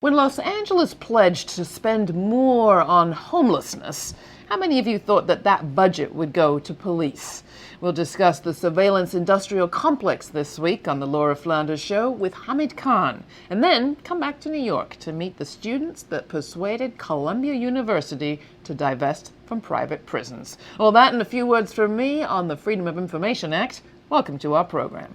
When Los Angeles pledged to spend more on homelessness, how many of you thought that that budget would go to police? We'll discuss the surveillance industrial complex this week on the Laura Flanders Show with Hamid Khan, and then come back to New York to meet the students that persuaded Columbia University to divest from private prisons. All that and a few words from me on the Freedom of Information Act. Welcome to our program.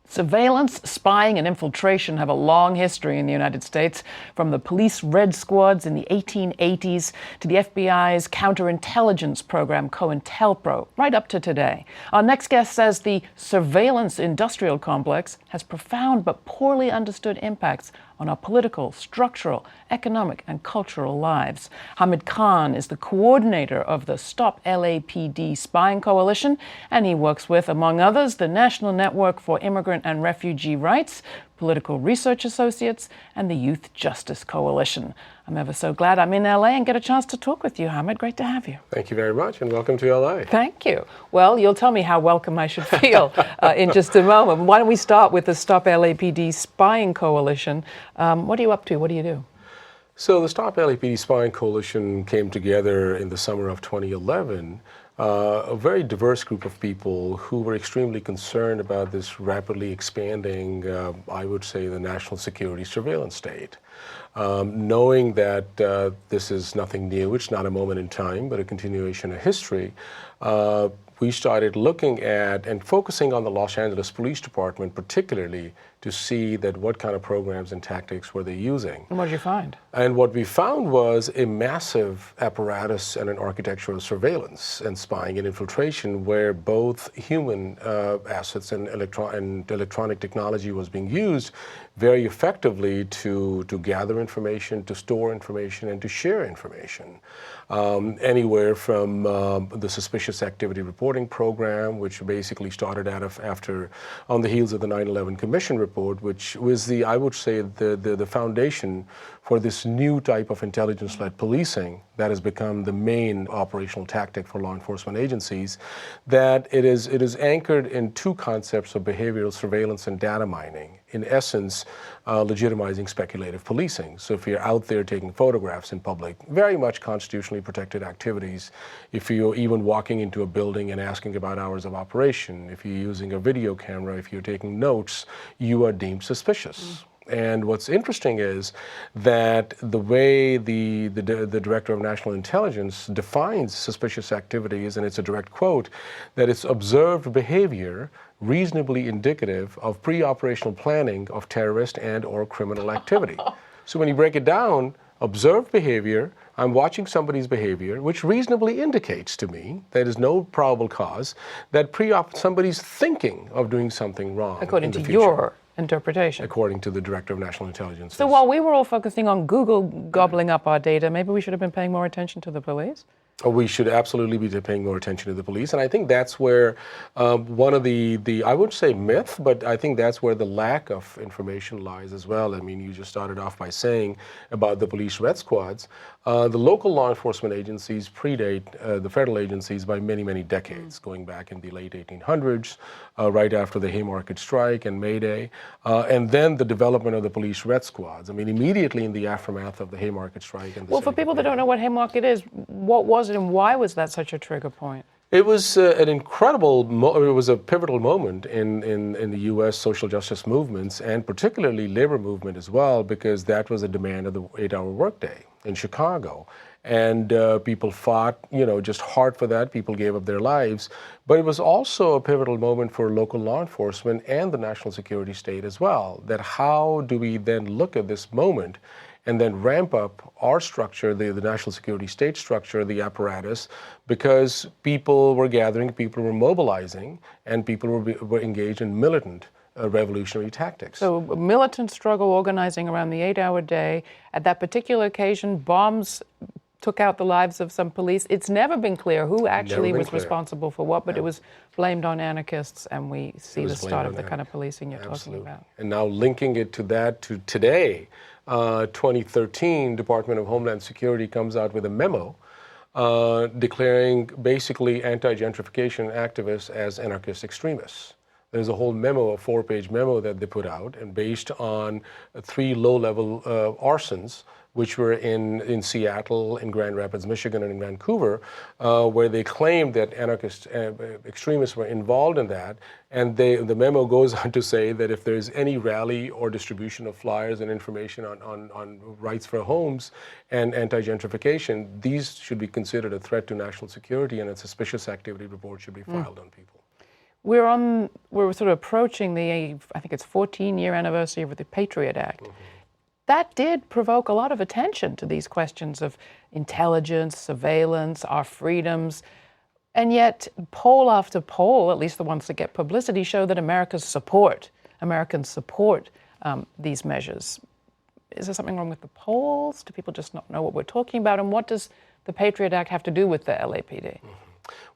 Surveillance, spying, and infiltration have a long history in the United States, from the police red squads in the 1880s to the FBI's counterintelligence program, COINTELPRO, right up to today. Our next guest says the surveillance industrial complex has profound but poorly understood impacts on our political, structural, economic, and cultural lives. Hamid Khan is the coordinator of the Stop LAPD Spying Coalition, and he works with, among others, the National Network for Immigrant and Refugee Rights, Political Research Associates, and the Youth Justice Coalition. I'm ever so glad I'm in LA and get a chance to talk with you, Hamid. Great to have you. Thank you very much, and welcome to LA. Thank you. Well, you'll tell me how welcome I should feel in just a moment. Why don't we start with the Stop LAPD Spying Coalition? What are you up to? What do you do? So the Stop LAPD Spying Coalition came together in the summer of 2011. A very diverse group of people who were extremely concerned about this rapidly expanding, I would say, the national security surveillance state. Knowing that this is nothing new, it's not a moment in time, but a continuation of history, we started looking at and focusing on the Los Angeles Police Department particularly to see that what kind of programs and tactics were they using. And what did you find? And what we found was a massive apparatus and an architecture of surveillance and spying and infiltration where both human assets and electronic technology was being used very effectively to gather information, to store information, and to share information. Anywhere from the suspicious activity reporting program, which basically started after on the heels of the 9/11 Commission report, which was I would say, the foundation for this new type of intelligence-led policing that has become the main operational tactic for law enforcement agencies, that it is anchored in two concepts of behavioral surveillance and data mining. In essence, legitimizing speculative policing. So if you're out there taking photographs in public, very much constitutionally protected activities. If you're even walking into a building and asking about hours of operation, if you're using a video camera, if you're taking notes, you are deemed suspicious. And what's interesting is that the way the Director of National Intelligence defines suspicious activities, and it's a direct quote, that it's observed behavior reasonably indicative of pre-operational planning of terrorist and or criminal activity. So when you break it down, observed behavior, I'm watching somebody's behavior, which reasonably indicates to me there is no probable cause that somebody's thinking of doing something wrong. According to your interpretation. According to the Director of National Intelligence. So while we were all focusing on Google gobbling up our data, maybe we should have been paying more attention to the police? We should absolutely be paying more attention to the police. And I think that's where one of the I would say myth, but I think that's where the lack of information lies as well. I mean, you just started off by saying about the police red squads. The local law enforcement agencies predate the federal agencies by many, many decades, going back in the late 1800s, right after the Haymarket Strike and May Day, and then the development of the police red squads. I mean, immediately in the aftermath of the Haymarket Strike. And well, for people that don't know what Haymarket is, what was it and why was that such a trigger point? It was an incredible, it was a pivotal moment in the U.S. social justice movements, and particularly labor movement as well, because that was a demand of the 8-hour workday in Chicago. And people fought, just hard for that. People gave up their lives. But it was also a pivotal moment for local law enforcement and the national security state as well, that how do we then look at this moment and then ramp up our structure, the national security state structure, the apparatus, because people were gathering, people were mobilizing, and people were engaged in militant revolutionary tactics. So a militant struggle organizing around the 8-hour day. At that particular occasion, bombs took out the lives of some police. It's never been clear who actually was responsible for what, but it was blamed on anarchists, and we see the start of the kind of policing you're talking about. And now linking it to that, to today, 2013, Department of Homeland Security comes out with a memo declaring basically anti-gentrification activists as anarchist extremists. There's a whole memo, a 4-page memo that they put out, and based on 3 low-level arsons, which were in Seattle, in Grand Rapids, Michigan, and in Vancouver, where they claimed that anarchist extremists were involved in that. And the memo goes on to say that if there's any rally or distribution of flyers and information on rights for homes and anti-gentrification, these should be considered a threat to national security, and a suspicious activity report should be filed on people. We're sort of approaching the, I think it's 14-year anniversary of the Patriot Act. That did provoke a lot of attention to these questions of intelligence, surveillance, our freedoms, and yet poll after poll, at least the ones that get publicity, show that Americans support these measures. Is there something wrong with the polls? Do people just not know what we're talking about? And what does the Patriot Act have to do with the LAPD?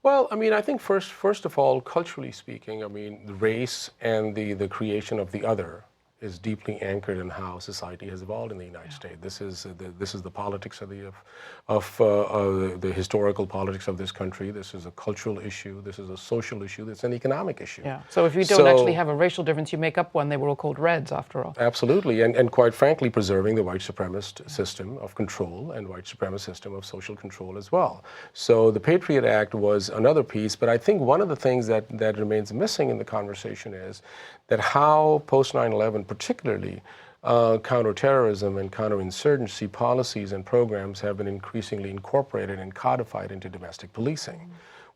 Well, I mean, I think first of all, culturally speaking, I mean, the race and the creation of the other is deeply anchored in how society has evolved in the United States. This is the politics of the historical politics of this country. This is a cultural issue. This is a social issue. It's an economic issue. Yeah. So if you don't actually have a racial difference, you make up one. They were all called Reds, after all. Absolutely, and quite frankly, preserving the white supremacist system of control and white supremacist system of social control as well. So the Patriot Act was another piece, but I think one of the things that remains missing in the conversation is that how post 9/11, particularly counterterrorism and counterinsurgency policies and programs have been increasingly incorporated and codified into domestic policing,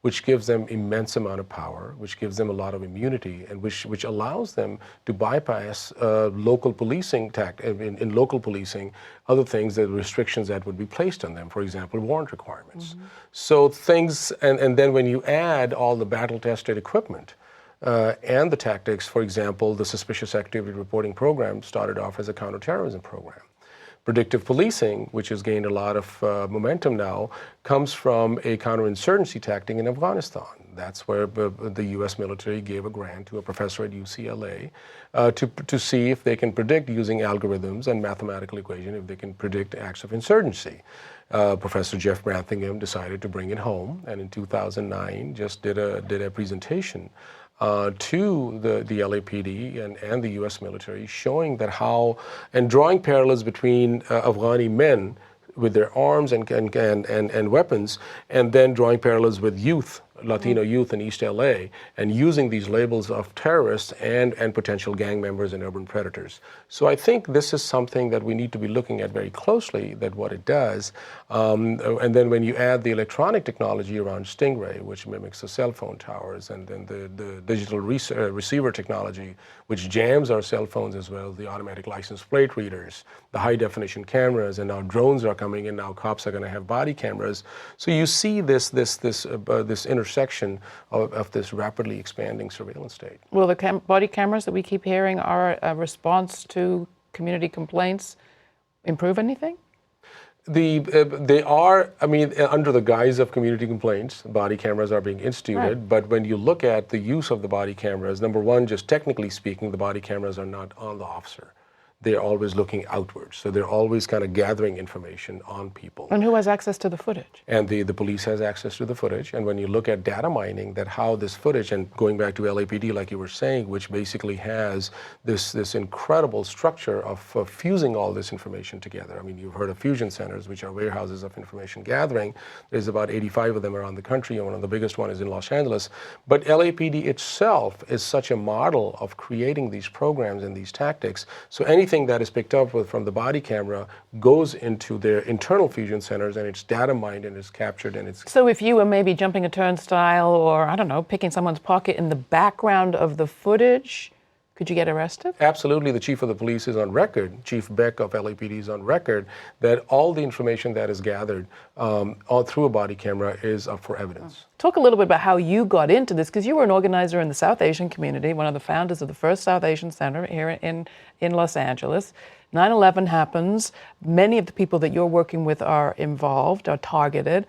which gives them immense amount of power, which gives them a lot of immunity, and which allows them to bypass local policing in local policing, other things, the restrictions that would be placed on them, for example, warrant requirements. So things, and then when you add all the battle-tested equipment, and the tactics, for example, the suspicious activity reporting program started off as a counterterrorism program. Predictive policing, which has gained a lot of momentum now, comes from a counterinsurgency tactic in Afghanistan. That's where the U.S. military gave a grant to a professor at UCLA to see if they can predict, using algorithms and mathematical equation, if they can predict acts of insurgency. Professor Jeff Brantingham decided to bring it home, and in 2009 just did a presentation to the LAPD and the U.S. military, showing that how, and drawing parallels between Afghani men with their arms and weapons, and then drawing parallels with youth, Latino youth in East LA, and using these labels of terrorists and potential gang members and urban predators. So I think this is something that we need to be looking at very closely, that what it does. And then when you add the electronic technology around Stingray, which mimics the cell phone towers, and then the digital receiver technology, which jams our cell phones as well, the automatic license plate readers, the high definition cameras, and now drones are coming in, now cops are going to have body cameras. So you see this intersection of this rapidly expanding surveillance state. Will the body cameras that we keep hearing are a response to community complaints improve anything? They are, I mean, under the guise of community complaints, body cameras are being instituted, right. But when you look at the use of the body cameras, number one, just technically speaking, the body cameras are not on the officer. They're always looking outwards. So they're always kind of gathering information on people. And who has access to the footage? And the police has access to the footage. And when you look at data mining, that how this footage, and going back to LAPD, like you were saying, which basically has this incredible structure of fusing all this information together. I mean, you've heard of fusion centers, which are warehouses of information gathering. There's about 85 of them around the country, and one of the biggest one is in Los Angeles. But LAPD itself is such a model of creating these programs and these tactics. So anything that is picked up from the body camera goes into their internal fusion centers, and it's data mined and it's captured, and it's... So if you were maybe jumping a turnstile or, I don't know, picking someone's pocket in the background of the footage, could you get arrested? Absolutely. The chief of the police is on record, Chief Beck of LAPD is on record, that all the information that is gathered all through a body camera is up for evidence. Talk a little bit about how you got into this, because you were an organizer in the South Asian community, one of the founders of the first South Asian Center here in Los Angeles. 9/11 happens. Many of the people that you're working with are involved, are targeted.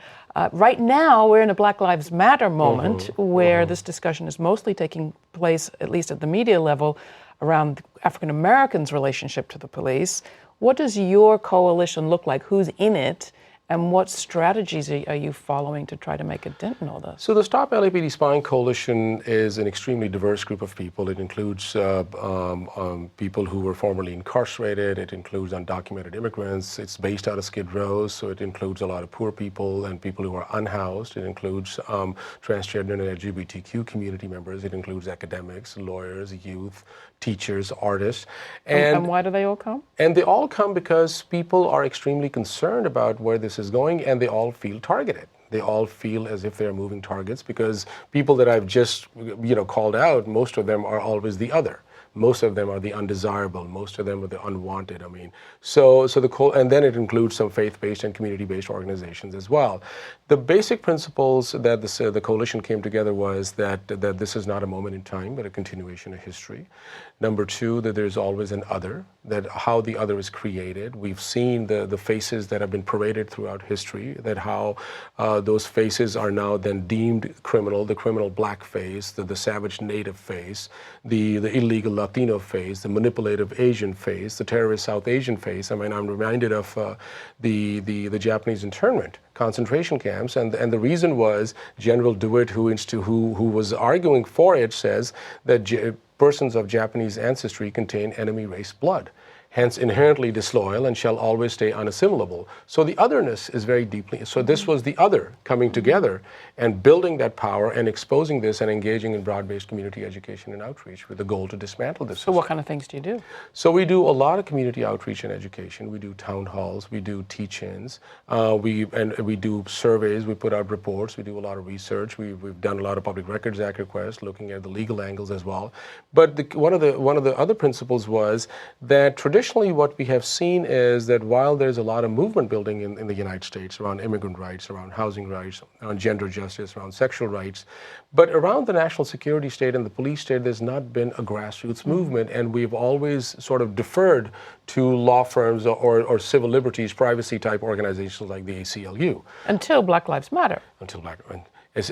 Right now, we're in a Black Lives Matter moment where this discussion is mostly taking place, at least at the media level, around African Americans' relationship to the police. What does your coalition look like? Who's in it? And what strategies are you following to try to make a dent in all this? So the Stop LAPD Spying Coalition is an extremely diverse group of people. It includes people who were formerly incarcerated. It includes undocumented immigrants. It's based out of Skid Row, so it includes a lot of poor people and people who are unhoused. It includes transgender and LGBTQ community members. It includes academics, lawyers, youth, teachers, artists. And why do they all come? And they all come because people are extremely concerned about where this is going, and they all feel targeted. They all feel as if they're moving targets, because people that I've just called out, most of them are always the other. Most of them are the undesirable. Most of them are the unwanted. I mean, and then it includes some faith-based and community-based organizations as well. The basic principles that the coalition came together was that this is not a moment in time, but a continuation of history. Number two, that there's always an other, that how the other is created. We've seen the faces that have been paraded throughout history, that how those faces are now then deemed criminal, the criminal black face, the savage native face, the illegal Latino face, the manipulative Asian face, the terrorist South Asian face. I mean, I'm reminded of the Japanese internment concentration camps, and the reason was General DeWitt, who was arguing for it, says that persons of Japanese ancestry contain enemy race blood, hence inherently disloyal and shall always stay unassimilable. So the otherness is very deeply, so this was the other coming together and building that power and exposing this and engaging in broad-based community education and outreach with the goal to dismantle this system. So what kind of things do you do? So we do a lot of community outreach and education. We do town halls, we do teach-ins, we do surveys, we put out reports, we do a lot of research, we've done a lot of Public Records Act requests looking at the legal angles as well. But one of the other principles was that traditionally what we have seen is that while there's a lot of movement building in the United States around immigrant rights, around housing rights, around gender justice, around sexual rights, but around the national security state and the police state, there's not been a grassroots movement, and we've always sort of deferred to law firms or civil liberties, privacy type organizations like the ACLU. Until Black Lives Matter.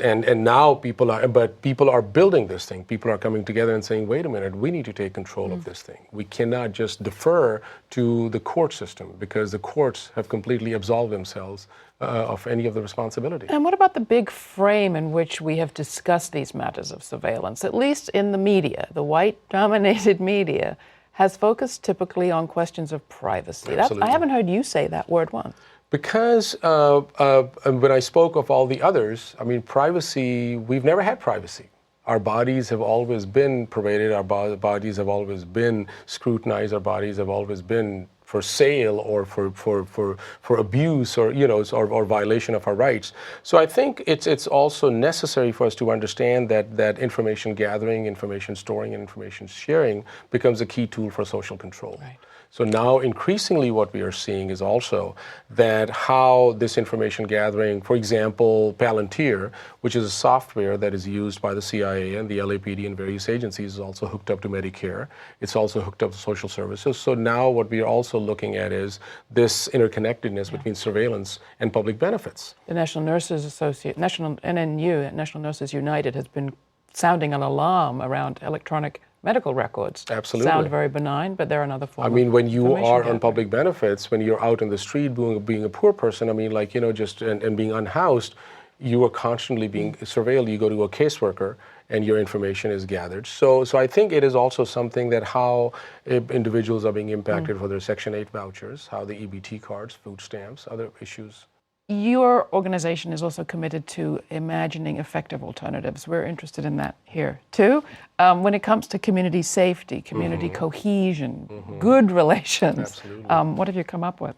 And now people are building this thing. People are coming together and saying, wait a minute, we need to take control of this thing. We cannot just defer to the court system, because the courts have completely absolved themselves of any of the responsibility. And what about the big frame in which we have discussed these matters of surveillance? At least in the media, the white-dominated media has focused typically on questions of privacy. I haven't heard you say that word once. Because when I spoke of all the others, I mean, privacy, we've never had privacy. Our bodies have always been paraded, our bodies have always been scrutinized, our bodies have always been for sale or for abuse or violation of our rights. So I think it's also necessary for us to understand that information gathering, information storing, and information sharing becomes a key tool for social control. Right. So now increasingly what we are seeing is also that how this information gathering, for example, Palantir, which is a software that is used by the CIA and the LAPD and various agencies, is also hooked up to Medicare. It's also hooked up to social services. So now what we are also looking at is this interconnectedness between surveillance and public benefits. The National Nurses Association, NNU, National Nurses United, has been sounding an alarm around electronic medical records. Absolutely. Sound very benign, but they're another form. I mean, when you are gathering. on public benefits, when you're out in the street being a poor person, I mean, like, and being unhoused, you are constantly being surveilled. You go to a caseworker and your information is gathered. So I think it is also something that how individuals are being impacted for their Section 8 vouchers, how the EBT cards, food stamps, other issues. Your organization is also committed to imagining effective alternatives. We're interested in that here, too. When it comes to community safety, community cohesion, good relations, what have you come up with?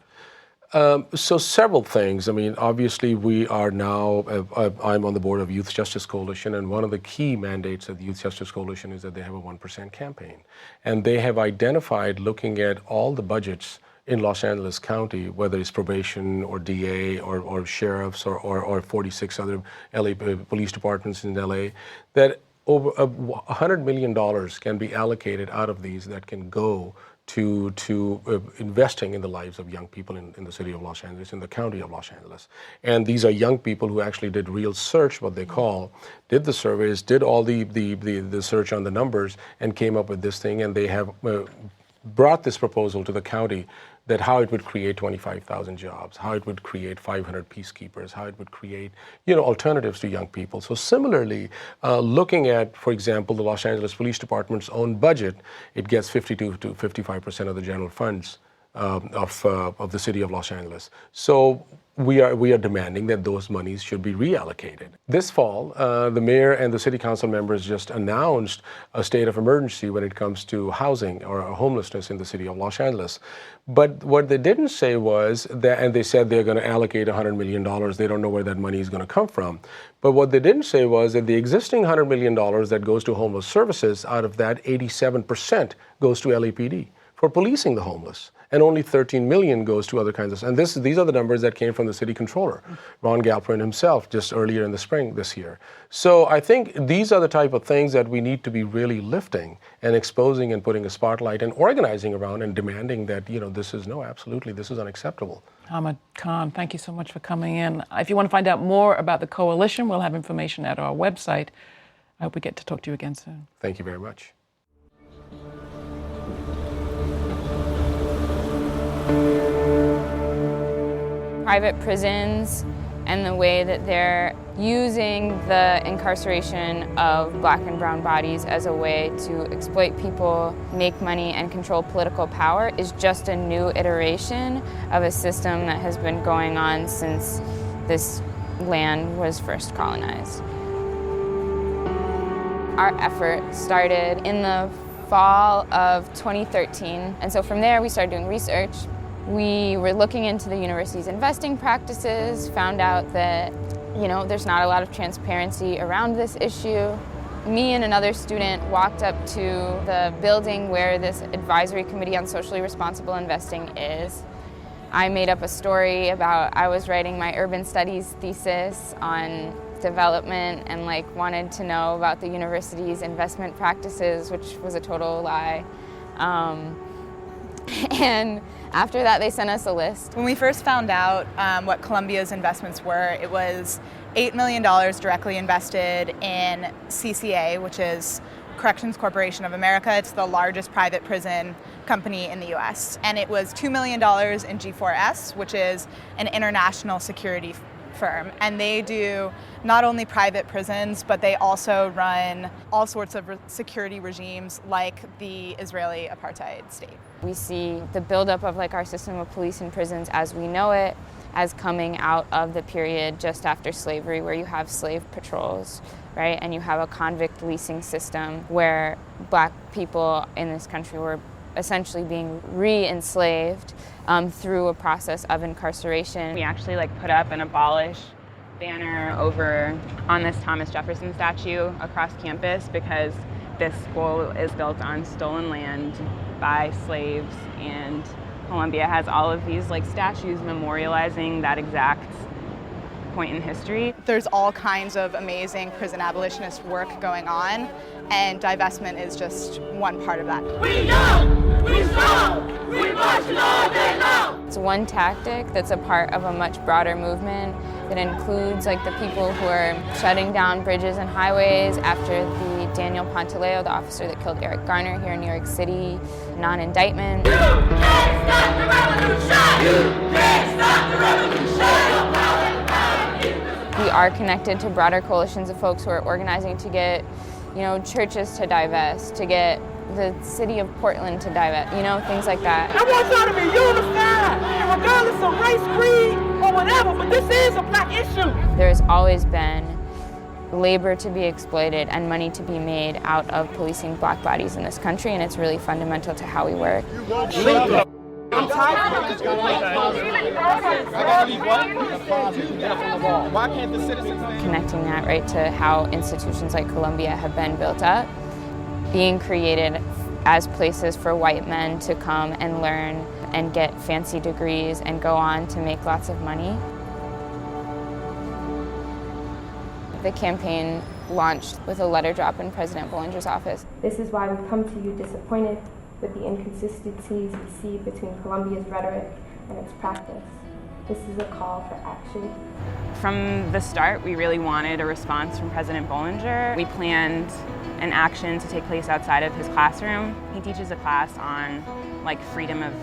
So several things. I mean, obviously we are now, I'm on the board of Youth Justice Coalition, and one of the key mandates of the Youth Justice Coalition is that they have a 1% campaign. And they have identified, looking at all the budgets in Los Angeles County, whether it's probation or DA or sheriffs or 46 other LA police departments in LA, that over $100 million can be allocated out of these that can go to investing in the lives of young people in the city of Los Angeles, in the county of Los Angeles. And these are young people who actually did real search, what they call, did the surveys, did all the search on the numbers, and came up with this thing, and they have brought this proposal to the county that how it would create 25,000 jobs, how it would create 500 peacekeepers, how it would create, alternatives to young people. So similarly, looking at, for example, the Los Angeles Police Department's own budget, it gets 52 to 55% of the general funds of the city of Los Angeles. So we are demanding that those monies should be reallocated. This fall, the mayor and the city council members just announced a state of emergency when it comes to housing or homelessness in the city of Los Angeles. But what they didn't say was that, and they said they're going to allocate $100 million. They don't know where that money is going to come from. But what they didn't say was that the existing $100 million that goes to homeless services, out of that, 87% goes to LAPD for policing the homeless. And only 13 million goes to other kinds of, and these are the numbers that came from the city controller, Ron Galperin himself, just earlier in the spring this year. So I think these are the type of things that we need to be really lifting and exposing and putting a spotlight and organizing around and demanding that, this is unacceptable. Hamid Khan, thank you so much for coming in. If you want to find out more about the coalition, we'll have information at our website. I hope we get to talk to you again soon. Thank you very much. Private prisons and the way that they're using the incarceration of Black and brown bodies as a way to exploit people, make money, and control political power is just a new iteration of a system that has been going on since this land was first colonized. Our effort started in the fall of 2013, and so from there we started doing research. We were looking into the university's investing practices, found out that, there's not a lot of transparency around this issue. Me and another student walked up to the building where this advisory committee on socially responsible investing is. I made up a story about I was writing my urban studies thesis on development and wanted to know about the university's investment practices, which was a total lie. And after that, they sent us a list. When we first found out what Columbia's investments were, it was $8 million directly invested in CCA, which is Corrections Corporation of America. It's the largest private prison company in the US. And it was $2 million in G4S, which is an international security firm. And they do not only private prisons, but they also run all sorts of security regimes like the Israeli apartheid state. We see the buildup of our system of police and prisons as we know it as coming out of the period just after slavery, where you have slave patrols, right? And you have a convict leasing system where Black people in this country were essentially being re-enslaved through a process of incarceration. We actually put up an abolish banner over on this Thomas Jefferson statue across campus because this school is built on stolen land by slaves, and Columbia has all of these statues memorializing that exact point in history. There's all kinds of amazing prison abolitionist work going on, and divestment is just one part of that. We young, we strong, we marching all day long. It's one tactic that's a part of a much broader movement that includes the people who are shutting down bridges and highways after the Daniel Pantaleo, the officer that killed Eric Garner here in New York City, non-indictment. You can't stop the revolution! You can't stop the revolution! We are connected to broader coalitions of folks who are organizing to get, churches to divest, to get the city of Portland to divest, things like that. I want y'all to be unified, and regardless of race, creed, or whatever, but this is a Black issue. There's always been labor to be exploited and money to be made out of policing Black bodies in this country, and it's really fundamental to how we work. I'm tired. Why can't the citizens... Connecting that right to how institutions like Columbia have been built up, being created as places for white men to come and learn and get fancy degrees and go on to make lots of money. The campaign launched with a letter drop in President Bollinger's office. This is why we come to you disappointed with the inconsistencies we see between Columbia's rhetoric and its practice. This is a call for action. From the start, we really wanted a response from President Bollinger. We planned an action to take place outside of his classroom. He teaches a class on freedom of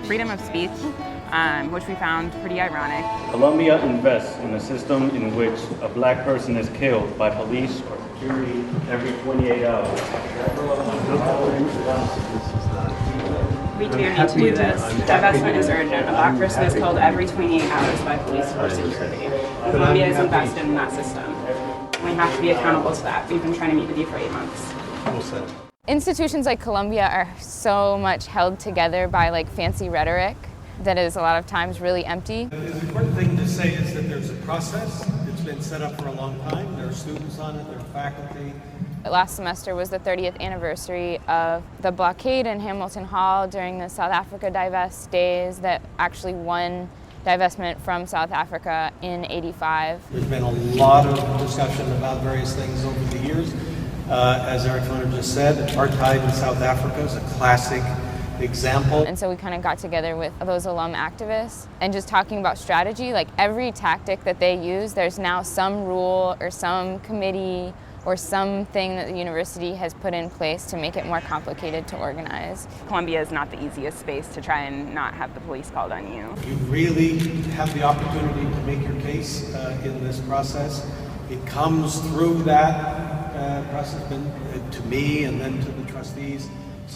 freedom of speech, which we found pretty ironic. Colombia invests in a system in which a black person is killed by police or security every 28 hours. We do need to do this. Divestment is urgent. A black person is killed every 28 hours by police or security. Colombia is invested in that system. We have to be accountable to that. We've been trying to meet with you for 8 months. Institutions like Columbia are so much held together by like fancy rhetoric that is a lot of times really empty. The important thing to say is that there's a process. It's been set up for a long time. There are students on it, there are faculty. Last semester was the 30th anniversary of the blockade in Hamilton Hall during the South Africa divest days that actually won divestment from South Africa in '85. There's been a lot of discussion about various things over the years. As Eric Foner just said, apartheid in South Africa is a classic example. And so we kind of got together with those alum activists and just talking about strategy. Like every tactic that they use, there's now some rule or some committee or something that the university has put in place to make it more complicated to organize. Columbia is not the easiest space to try and not have the police called on you. You really have the opportunity to make your case in this process. It comes through that process to me and then to the trustees.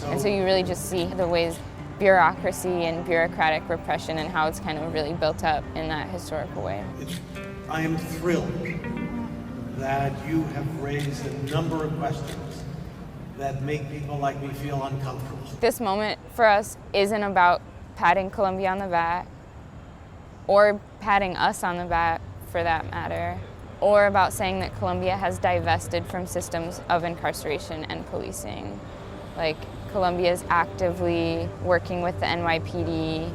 And so you really just see the ways bureaucracy and bureaucratic repression and how it's kind of really built up in that historical way. I am thrilled that you have raised a number of questions that make people like me feel uncomfortable. This moment for us isn't about patting Columbia on the back, or patting us on the back for that matter, or about saying that Columbia has divested from systems of incarceration and policing. Like, Columbia is actively working with the NYPD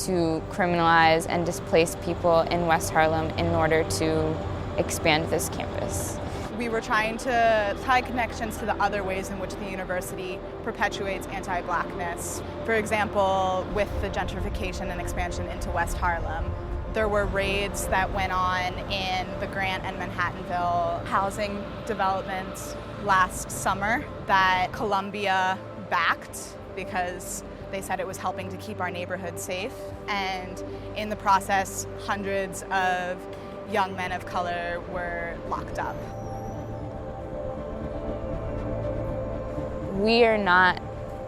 to criminalize and displace people in West Harlem in order to expand this campus. We were trying to tie connections to the other ways in which the university perpetuates anti-blackness. For example, with the gentrification and expansion into West Harlem, there were raids that went on in the Grant and Manhattanville housing developments last summer that Columbia backed because they said it was helping to keep our neighborhood safe. And in the process, hundreds of young men of color were locked up. We are not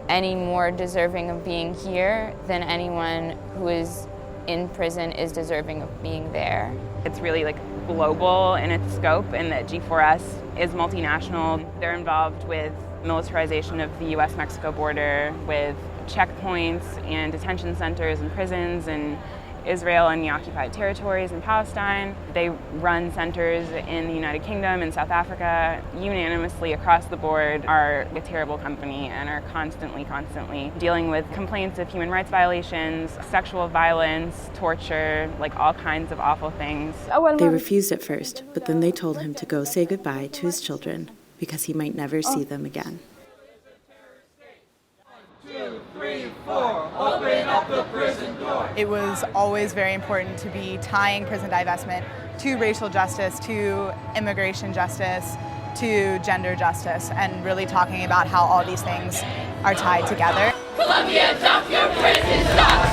any more deserving of being here than anyone who is in prison is deserving of being there. It's really like global in its scope, and that G4S is multinational. They're involved with militarization of the US-Mexico border, with checkpoints and detention centers and prisons in Israel and the occupied territories in Palestine. They run centers in the United Kingdom and South Africa. Unanimously across the board are a terrible company and are constantly dealing with complaints of human rights violations, sexual violence, torture, like all kinds of awful things. They refused at first, but then they told him to go say goodbye to his children because he might never see them again. 2, 3, 4, open up the prison door. It was always very important to be tying prison divestment to racial justice, to immigration justice, to gender justice, and really talking about how all these things are tied together. Columbia, dump your prison stock.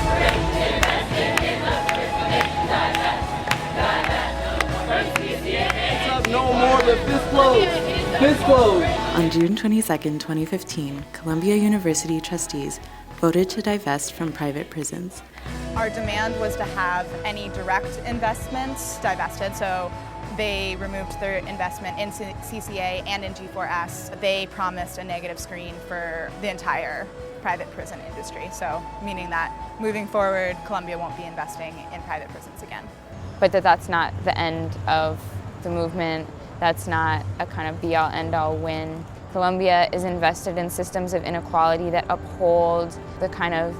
No more than fist closed. Fist closed. On June 22, 2015, Columbia University trustees voted to divest from private prisons. Our demand was to have any direct investments divested, so they removed their investment in CCA and in G4S. They promised a negative screen for the entire private prison industry, so meaning that moving forward, Columbia won't be investing in private prisons again. But that's not the end of the movement. That's not a kind of be-all, end-all win. Columbia is invested in systems of inequality that uphold the kind of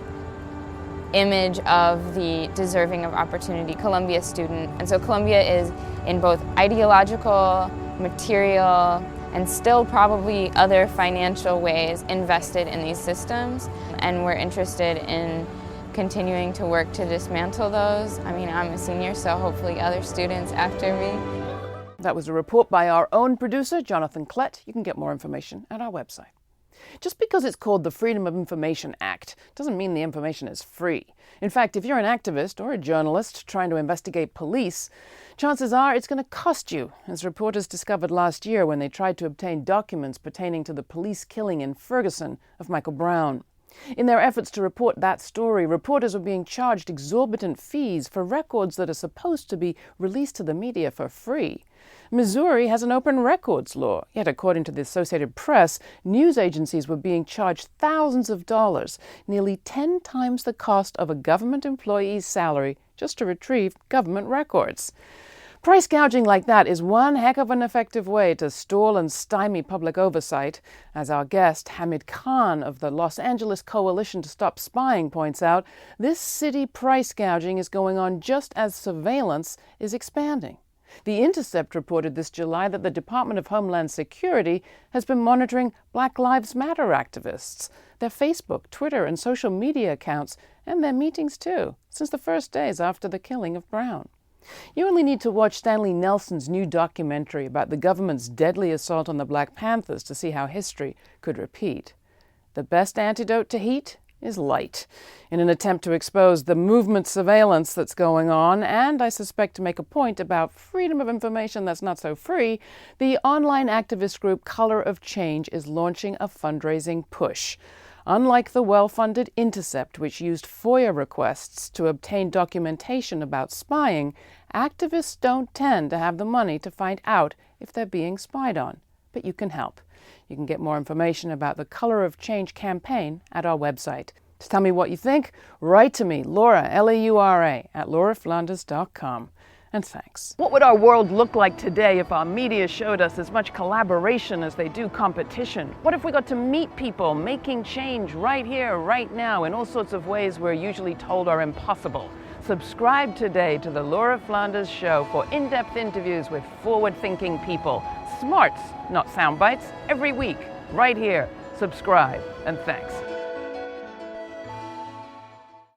image of the deserving of opportunity Columbia student. And so Columbia is in both ideological, material, and still probably other financial ways invested in these systems. And we're interested in continuing to work to dismantle those. I mean, I'm a senior, so hopefully other students after me. That was a report by our own producer, Jonathan Klett. You can get more information at our website. Just because it's called the Freedom of Information Act doesn't mean the information is free. In fact, if you're an activist or a journalist trying to investigate police, chances are it's going to cost you, as reporters discovered last year when they tried to obtain documents pertaining to the police killing in Ferguson of Michael Brown. In their efforts to report that story, reporters were being charged exorbitant fees for records that are supposed to be released to the media for free. Missouri has an open records law, yet according to the Associated Press, news agencies were being charged thousands of dollars, nearly 10 times the cost of a government employee's salary just to retrieve government records. Price gouging like that is one heck of an effective way to stall and stymie public oversight. As our guest, Hamid Khan of the Los Angeles Coalition to Stop Spying points out, this city price gouging is going on just as surveillance is expanding. The Intercept reported this July that the Department of Homeland Security has been monitoring Black Lives Matter activists, their Facebook, Twitter, and social media accounts, and their meetings too, since the first days after the killing of Brown. You only need to watch Stanley Nelson's new documentary about the government's deadly assault on the Black Panthers to see how history could repeat. The best antidote to heat is light, in an attempt to expose the movement surveillance that's going on, and I suspect to make a point about freedom of information that's not so free, the online activist group Color of Change is launching a fundraising push. Unlike the well-funded Intercept, which used FOIA requests to obtain documentation about spying, activists don't tend to have the money to find out if they're being spied on. But you can help. You can get more information about the Color of Change campaign at our website. To tell me what you think, write to me, Laura, L-A-U-R-A, at lauraflanders.com. And thanks. What would our world look like today if our media showed us as much collaboration as they do competition? What if we got to meet people making change right here, right now, in all sorts of ways we're usually told are impossible? Subscribe today to the Laura Flanders Show for in-depth interviews with forward-thinking people. Smarts, not sound bites, every week, right here. Subscribe, and thanks.